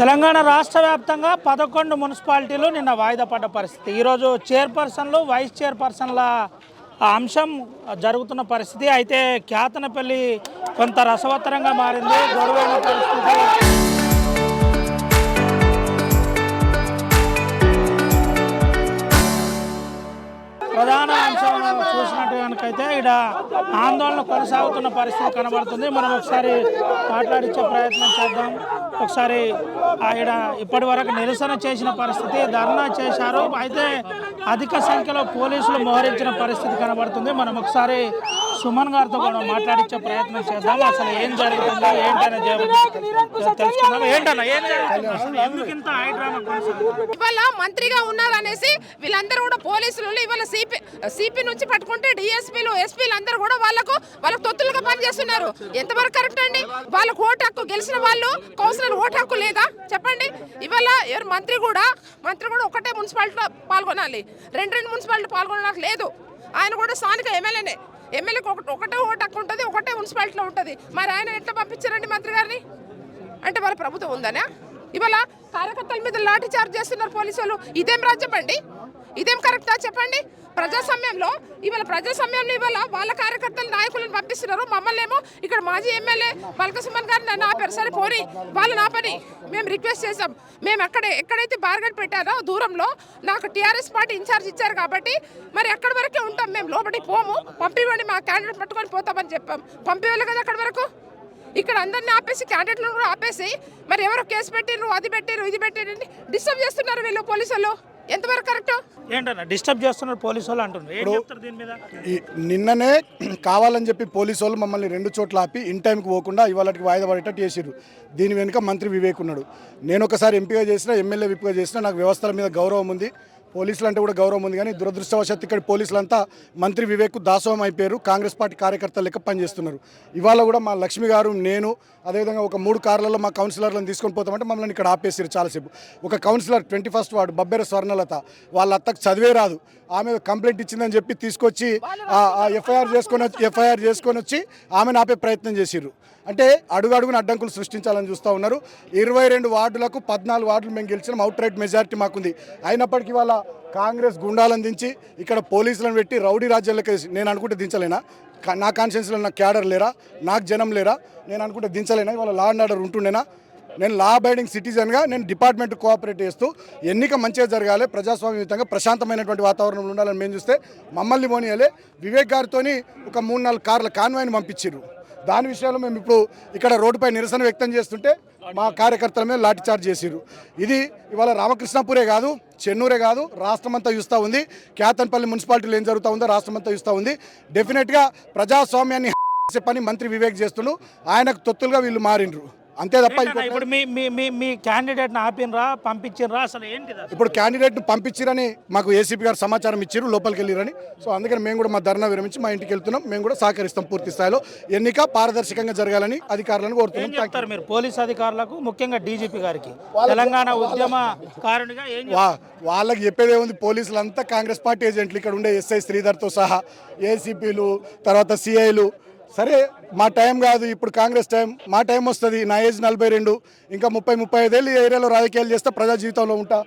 తెలంగాణ రాష్ట్ర వ్యాప్తంగా 11 మున్సిపాలిటీలు నిన్న వాయిదా పడ్డ పరిస్థితి. ఈరోజు చైర్పర్సన్లు వైస్ చైర్పర్సన్ల అంశం జరుగుతున్న పరిస్థితి. అయితే క్యాతనపల్లి కొంత రసవత్తరంగా మారింది, గొడవైన పరిస్థితి. ప్రధాన అంశం చూసినట్టు కనుకైతే ఇక్కడ ఆందోళన కొనసాగుతున్న పరిస్థితి కనబడుతుంది. మనం ఒకసారి మాట్లాడించే ప్రయత్నం చేద్దాం. ఒకసారి ఇక్కడ ఇప్పటి వరకు నిరసన చేసిన పరిస్థితి, ధర్నా చేశారు. అయితే అధిక సంఖ్యలో పోలీసులు మోహరించిన పరిస్థితి కనబడుతుంది. మనం ఒకసారి సుమన్ గారితో కూడా మాట్లాడించే ప్రయత్నం చేద్దాం. అసలు ఏం జరుగుతుంది, ఏంటనే తెలుసుకుందాం. ఏంటన్నా ఏం జరుగుతుంది, ఎందుకు ఇంత హైడ్రామా కొనసాగుతుంది? ఇవాళ మంత్రిగా ఉన్నారనేసి వీళ్ళందరూ కూడా పోలీసులు ఇవాళ సిపి నుంచి పట్టుకుంటే డిఎస్పీలు ఎస్పీలు అందరూ కూడా వాళ్ళకు తొత్తులుగా పనిచేస్తున్నారు. ఎంతవరకు కరెక్ట్ అండి? వాళ్ళకు ఓటు హక్కు, గెలిచిన వాళ్ళు కౌన్సిలర్ ఓటు హక్కు లేదా చెప్పండి? ఇవాళ ఎవరు మంత్రి కూడా ఒకటే మున్సిపాలిటీలో పాల్గొనాలి, రెండు మున్సిపాలిటీ పాల్గొనడానికి లేదు. ఆయన కూడా స్థానిక ఎమ్మెల్యేకి ఒకటే ఓటు హక్కు ఉంటుంది, ఒకటే మున్సిపాలిటీలో ఉంటుంది. మరి ఆయన ఎట్లా పంపించారండి మంత్రి గారిని? అంటే వాళ్ళ ప్రభుత్వం ఉందనా? ఇవాళ కార్యకర్తల మీద లాఠీ చార్జ్ చేస్తున్నారు పోలీసులు. ఇదేం రాజ్యం అండి? ఇదేం కరెక్టా చెప్పండి? ప్రజాస్వామ్యంలో ఇవాళ వాళ్ళ కార్యకర్తలు నాయకులను పంపిస్తున్నారు. మమ్మల్ని ఏమో ఇక్కడ మాజీ ఎమ్మెల్యే బల్కసుమన్ గారు నన్ను ఆపారు. సరే పోనీ, వాళ్ళు నా పని, మేము రిక్వెస్ట్ చేసాం. మేము ఎక్కడైతే బార్గెట్ పెట్టారో దూరంలో నాకు టీఆర్ఎస్ పార్టీ ఇన్ఛార్జ్ ఇచ్చారు కాబట్టి మరి అక్కడి వరకే ఉంటాం, మేము లోపలికి పోము, పంపివ్వండి, మా క్యాండిడేట్ పట్టుకొని పోతామని చెప్పాం. పంపివ్వాలి కదా అక్కడి వరకు. ఇక్కడ అందరినీ ఆపేసి క్యాండిడేట్లను కూడా ఆపేసి మరి ఎవరో కేసు పెట్టిర్రు, అది పెట్టిర్రు, ఇది పెట్టిర్రు, డిస్టర్బ్ చేస్తున్నారు వీళ్ళు పోలీసులు. ఎంతవరకు కరెక్ట్? ఏంటన్నా డిస్టర్బ్ చేస్తున్నారు పోలీసు వాళ్ళు అంటున్నారు. దీని మీద నిన్ననే కావాలని చెప్పి పోలీసు వాళ్ళు మమ్మల్ని 2 చోట్ల ఆపి ఇన్ టైంకి పోకుండా ఇవాళకి వాయిదా పడేటట్టు చేసిర్రు. దీని వెనుక మంత్రి వివేక్ ఉన్నాడు. నేను ఒకసారి ఎంపీగా చేసినా, ఎమ్మెల్యే విప్గా చేసినా, నాకు వ్యవస్థల మీద గౌరవం ఉంది, పోలీసులు అంటే కూడా గౌరవం ఉంది. కానీ దురదృష్టవశాత్తు ఇక్కడ పోలీసులంతా మంత్రి వివేక్ దాసోహం అయిపోయారు. కాంగ్రెస్ పార్టీ కార్యకర్తలు లెక్క పనిచేస్తున్నారు. ఇవాళ కూడా మా లక్ష్మి గారు, నేను, అదేవిధంగా ఒక 3 కార్లలో మా కౌన్సిలర్లను తీసుకొని పోతామంటే మమ్మల్ని ఇక్కడ ఆపేసారు చాలాసేపు. ఒక కౌన్సిలర్ 21st వార్డు బబ్బెర స్వర్ణలత, వాళ్ళ అత్తకు చదివే రాదు, ఆమె కంప్లైంట్ ఇచ్చిందని చెప్పి తీసుకొచ్చి ఎఫ్ఐఆర్ చేసుకొని వచ్చి ఆమెను ఆపే ప్రయత్నం చేసిర్రు. అంటే అడుగడుగున అడ్డంకులు సృష్టించాలని చూస్తూ ఉన్నారు. 22 వార్డులకు 14 వార్డులు మేము గెలిచిన అవుట్ రైట్ మెజారిటీ మాకుంది. అయినప్పటికీ వాళ్ళ కాంగ్రెస్ గుండాలను దించి ఇక్కడ పోలీసులను పెట్టి రౌడీ రాజ్యాలకు నేను అనుకుంటే దించలేనా? నా కాన్షియన్స్లో నాకు క్యాడర్ లేరా? నాకు జనం లేరా? నేను అనుకుంటే దించలేనా? ఇవాళ లా అండ్ ఆర్డర్ ఉంటుండేనా? నేను లా అబైడింగ్ సిటిజన్గా నేను డిపార్ట్మెంట్ కోఆపరేట్ చేస్తూ ఎన్నిక మంచిగా జరగాలి, ప్రజాస్వామ్యయుతంగా ప్రశాంతమైనటువంటి వాతావరణంలో ఉండాలని మేము చూస్తే మమ్మల్ని మోనియాలే వివేక్ గారితో ఒక 3-4 కార్ల కాన్వాయ్ని పంపించారు. దాని విషయంలో మేము ఇప్పుడు ఇక్కడ రోడ్డుపై నిరసన వ్యక్తం చేస్తుంటే మా కార్యకర్తల మీద లాఠీ చార్జ్ చేసిర్రు. ఇది ఇవాళ రామకృష్ణాపూరే కాదు, చెన్నూరే కాదు, రాష్ట్రం అంతా చూస్తూ ఉంది. క్యాతన్పల్లి మున్సిపాలిటీలో ఏం జరుగుతూ ఉందో రాష్ట్రం అంతా చూస్తూ ఉంది. డెఫినెట్గా ప్రజాస్వామ్యాన్ని పని మంత్రి వివేక్ చేస్తుండ్రు, ఆయనకు తొత్తులుగా వీళ్ళు మారిండ్రు, అంతే తప్ప. ఇప్పుడు మీ క్యాండిడేట్ని ఆపినరా, పంపించినరా, అసలు ఏంటి? ఇప్పుడు క్యాండిడేట్ను పంపించిరని మాకు ఏసీపీ గారు సమాచారం ఇచ్చారు, లోపలికి వెళ్ళిరని. సో అందుకని మేము కూడా మా ధర్నా విరమించి మా ఇంటికి వెళ్తున్నాం. మేము కూడా సహకరిస్తాం. పూర్తి స్థాయిలో ఎన్నిక పారదర్శకంగా జరగాలని అధికారులను కోరుతున్నాం. మీరు పోలీస్ అధికారులకు, ముఖ్యంగా డీజీపీ గారికి, తెలంగాణ ఉద్యమకారునిగా వాళ్ళకి చెప్పేదే ఉంది. పోలీసులంతా కాంగ్రెస్ పార్టీ ఏజెంట్లు, ఇక్కడ ఉండే ఎస్ఐ శ్రీధర్తో సహా, ఏసీపీలు, తర్వాత సిఐలు. సరే మా టైం కాదు ఇప్పుడు, కాంగ్రెస్ టైం, మా టైం వస్తుంది. నా ఏజ్ 42, ఇంకా 30-35 ఏళ్ళు ఈ ఏరియాలో రాజకీయాలు చేస్తే ప్రజా జీవితంలో ఉంటా.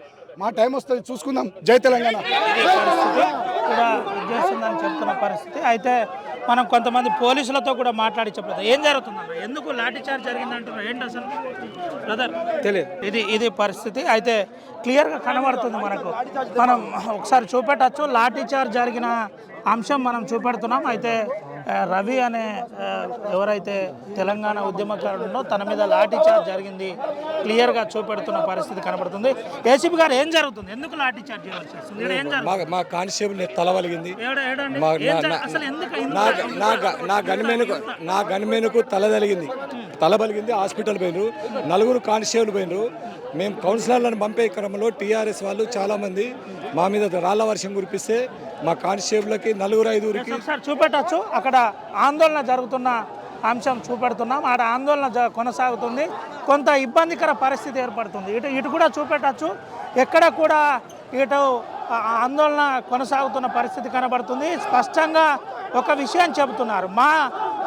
మా టైం వస్తుంది, చూసుకుందాం. జై తెలంగాణ కూడా ఉద్దేశిందని చెప్తున్న పరిస్థితి. అయితే మనం కొంతమంది పోలీసులతో కూడా మాట్లాడి చెప్పలేదు ఏం జరుగుతుందన్న, ఎందుకు లాఠీ చార్జ్ జరిగింది అంటున్నారు, ఏంటి అసలు బ్రదర్ తెలియదు. ఇది పరిస్థితి అయితే క్లియర్గా కనబడుతుంది మనకు. మనం ఒకసారి చూపెట్టచ్చు, లాఠీ చార్జ్ జరిగిన అంశం మనం చూపెడుతున్నాం. అయితే రవి అనే ఎవరైతే తెలంగాణ ఉద్యమకారుడున్నో తన మీద లాఠీ చార్జ్ జరిగింది క్లియర్గా చూపెడుతున్న పరిస్థితి కనబడుతుంది. ఏసీపీ గారు ఏం జరుగుతుంది, ఎందుకు లాఠీ చార్జ్ చేయవలసి వస్తుంది? మా కానిస్టేబుల్ తల వలిగింది, నా గన్మెన్కు తల బలిగింది, హాస్పిటల్ పోయినరు, 4 కానిస్టేబుల్ పోయినరు. మేము కౌన్సిలర్లను పంపే క్రమంలో టీఆర్ఎస్ వాళ్ళు చాలామంది మా మీద రాళ్ల వర్షం కురిపిస్తే మా కానిస్టేబుల్కి 4-5కి ఒకసారి చూపెట్టచ్చు. అక్కడ ఆందోళన జరుగుతున్న అంశం చూపెడుతున్నాం. ఆడ ఆందోళన కొనసాగుతుంది, కొంత ఇబ్బందికర పరిస్థితి ఏర్పడుతుంది. ఇటు కూడా చూపెట్టచ్చు. ఎక్కడ కూడా ఇటు ఆందోళన కొనసాగుతున్న పరిస్థితి కనబడుతుంది. స్పష్టంగా ఒక విషయం చెబుతున్నారు,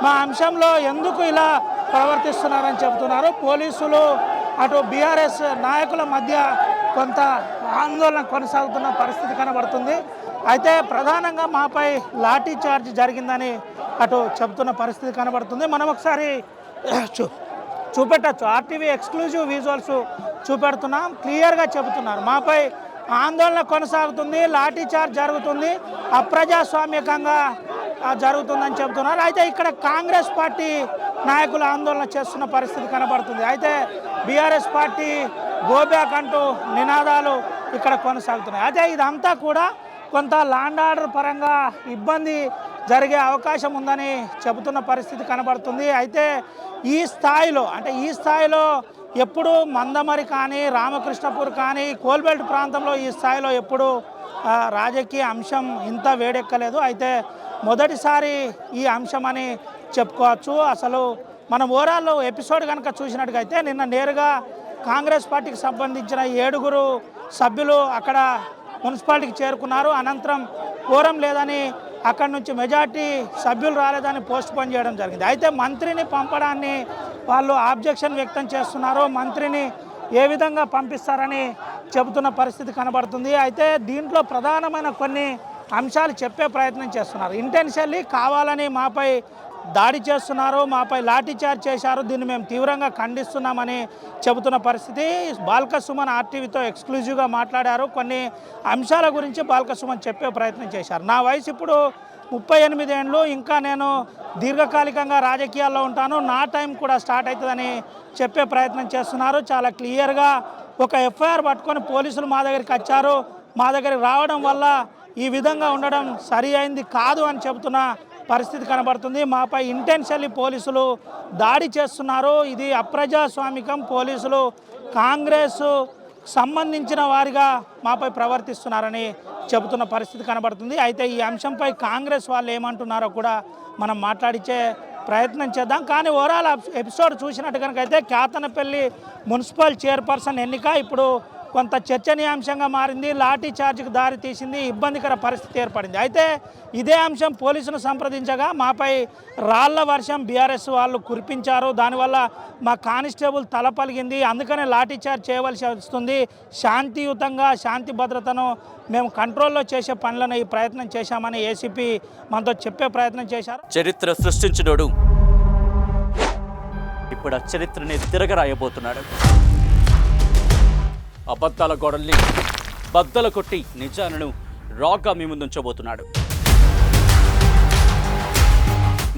మా అంశంలో ఎందుకు ఇలా ప్రవర్తిస్తున్నారని చెబుతున్నారు. పోలీసులు అటు బీఆర్ఎస్ నాయకుల మధ్య కొంత ఆందోళన కొనసాగుతున్న పరిస్థితి కనబడుతుంది. అయితే ప్రధానంగా మాపై లాఠీ చార్జ్ జరిగిందని అటు చెబుతున్న పరిస్థితి కనబడుతుంది. మనం ఒకసారి చూపెట్టచ్చు. ఆర్టీవీ ఎక్స్క్లూజివ్ విజువల్స్ చూపెడుతున్నాం. క్లియర్గా చెబుతున్నారు మాపై ఆందోళన కొనసాగుతుంది, లాఠీ చార్జ్ జరుగుతుంది, అప్రజాస్వామ్యకంగా జరుగుతుందని చెబుతున్నారు. అయితే ఇక్కడ కాంగ్రెస్ పార్టీ నాయకులు ఆందోళన చేస్తున్న పరిస్థితి కనబడుతుంది. అయితే బీఆర్ఎస్ పార్టీ గోబ్యాక్ అంటూ నినాదాలు ఇక్కడ కొనసాగుతున్నాయి. అయితే ఇదంతా కూడా కొంత ల్యాండ్ ఆర్డర్ పరంగా ఇబ్బంది జరిగే అవకాశం ఉందని చెబుతున్న పరిస్థితి కనబడుతుంది. అయితే ఈ స్థాయిలో ఎప్పుడు మందమరి కానీ రామకృష్ణపూర్ కానీ కోల్బెల్ట్ ప్రాంతంలో ఈ స్థాయిలో ఎప్పుడు రాజకీయ అంశం ఇంత వేడెక్కలేదు. అయితే మొదటిసారి ఈ అంశం అని చెప్పుకోవచ్చు. అసలు మనం ఓవరాల్ ఎపిసోడ్ కనుక చూసినట్టుగైతే నిన్న నేరుగా కాంగ్రెస్ పార్టీకి సంబంధించిన 7 సభ్యులు అక్కడ మున్సిపాలిటీకి చేరుకున్నారు. అనంతరం కోరం లేదని అక్కడి నుంచి మెజార్టీ సభ్యులు రాలేదని పోస్ట్ పోన్ చేయడం జరిగింది. అయితే మంత్రిని పంపడాన్ని వాళ్ళు ఆబ్జెక్షన్ వ్యక్తం చేస్తున్నారు. మంత్రిని ఏ విధంగా పంపిస్తారని చెబుతున్న పరిస్థితి కనబడుతుంది. అయితే దీంట్లో ప్రధానమైన కొన్ని అంశాలు చెప్పే ప్రయత్నం చేస్తున్నారు. ఇంటెన్షనల్లీ కావాలని మాపై దాడి చేస్తున్నారు, మాపై లాఠీ చార్జ్ చేశారు, దీన్ని మేము తీవ్రంగా ఖండిస్తున్నామని చెబుతున్న పరిస్థితి. బాల్క సుమన్ ఆర్టీవీతో ఎక్స్క్లూజివ్గా మాట్లాడారు. కొన్ని అంశాల గురించి బాల్క సుమన్ చెప్పే ప్రయత్నం చేశారు. నా వయసు ఇప్పుడు 38 ఏళ్ళు, ఇంకా నేను దీర్ఘకాలికంగా రాజకీయాల్లో ఉంటాను, నా టైం కూడా స్టార్ట్ అవుతుందని చెప్పే ప్రయత్నం చేస్తున్నారు. చాలా క్లియర్గా ఒక ఎఫ్ఐఆర్ పట్టుకొని పోలీసులు మా దగ్గరికి వచ్చారు, మా దగ్గరికి రావడం వల్ల ఈ విధంగా ఉండడం సరి అయింది కాదు అని చెబుతున్న పరిస్థితి కనబడుతుంది. మాపై ఇంటెన్షనల్లీ పోలీసులు దాడి చేస్తున్నారు, ఇది అప్రజాస్వామికం, పోలీసులు కాంగ్రెస్ సంబంధించిన వారిగా మాపై ప్రవర్తిస్తున్నారని చెబుతున్న పరిస్థితి కనబడుతుంది. అయితే ఈ అంశంపై కాంగ్రెస్ వాళ్ళు ఏమంటున్నారో కూడా మనం మాట్లాడించే ప్రయత్నం చేద్దాం. కానీ ఓవరాల్ ఎపిసోడ్ చూసినట్టు కనుకైతే కేతనపల్లి మున్సిపల్ చైర్పర్సన్ ఎన్నిక ఇప్పుడు కొంత చర్చనీయాంశంగా మారింది, లాఠీ చార్జ్కి దారి తీసింది, ఇబ్బందికర పరిస్థితి ఏర్పడింది. అయితే ఇదే అంశం పోలీసులు సంప్రదించగా మాపై రాళ్ల వర్షం బీఆర్ఎస్ వాళ్ళు కురిపించారు, దానివల్ల మా కానిస్టేబుల్ తల పలిగింది, అందుకనే లాఠీ చార్జ్ చేయవలసి వస్తుంది, శాంతియుతంగా శాంతి భద్రతను మేము కంట్రోల్లో చేసే పనులను ఈ ప్రయత్నం చేశామని ఏసీపీ మనతో చెప్పే ప్రయత్నం చేశారు. చరిత్ర సృష్టించినోడు ఇప్పుడు ఆ చరిత్రని తిరగరాయబోతున్నాడు. అబద్ధాల గోడల్ని బద్దలు కొట్టి నిజాలను రాగా మీ ముందుంచబోతున్నాడు.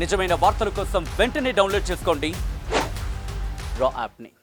నిజమైన వార్తల కోసం వెంటనే డౌన్లోడ్ చేసుకోండి రా యాప్ని.